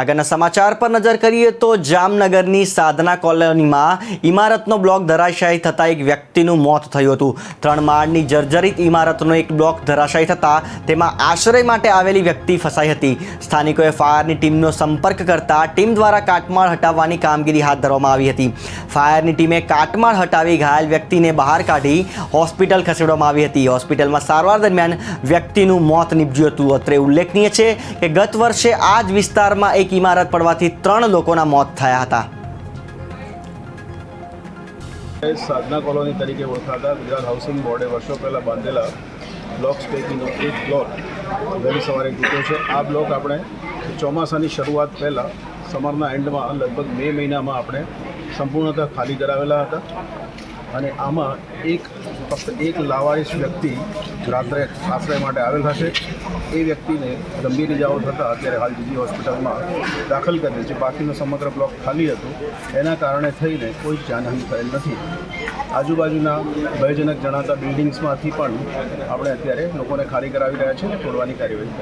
આગળના સમાચાર પર નજર કરીએ તો જામનગરની સાધના કોલોનીમાં ઇમારતનો બ્લોક ધરાશાયી થતાં એક વ્યક્તિનું મોત થયું હતું। 3 માળની જર્જરિત ઇમારતનો એક બ્લોક ધરાશાયી થતાં તેમાં આશ્રય માટે આવેલી વ્યક્તિ ફસાઈ હતી। સ્થાનિકોએ ફાયરની ટીમનો સંપર્ક કરતા ટીમ દ્વારા કાટમાળ હટાવવાની કામગીરી હાથ ધરવામાં આવી હતી। ફાયરની ટીમે કાટમાળ હટાવી ઘાયલ વ્યક્તિને બહાર કાઢી હોસ્પિટલ ખસેડવામાં આવી હતી। હોસ્પિટલમાં સારવાર દરમિયાન વ્યક્તિનું મોત નીપજ્યું હતું। અત્રે ઉલ્લેખનીય છે કે ગત વર્ષે આ જ વિસ્તારમાં એક ઇમારત પડવાથી 3 લોકોના મોત થયા હતા। साधना कॉलोनी तरीके ओळखाता गुजरात हाउसिंग बोर्डे वर्षो पहला बांधेला ब्लॉक्स पैकीनो एक ब्लॉक वહેલી સવારે તૂટ્યો છે। આ બ્લોક આપણે ચોમાસાની શરૂઆત પહેલાં સમરના એન્ડમાં લગભગ મે મહિનામાં આપણે સંપૂર્ણતઃ ખાલી કરાવેલા હતા અને આમાં ફક્ત એક લાવારીસ વ્યક્તિ રાત્રે આશ્રય માટે આવેલ હશે। એ વ્યક્તિને ગંભીર ઇજાઓ થતાં અત્યારે હાલ જીજી હોસ્પિટલમાં દાખલ કરેલ છે। બાકીનો સમગ્ર બ્લોક ખાલી હતું, એના કારણે થઈને કોઈ જાનહાનિ થયેલ નથી। આજુબાજુના ભયજનક જણાતા બિલ્ડિંગ્સમાંથી પણ આપણે અત્યારે લોકોને ખાલી કરાવી રહ્યા છીએ અને તોડવાની કાર્યવાહી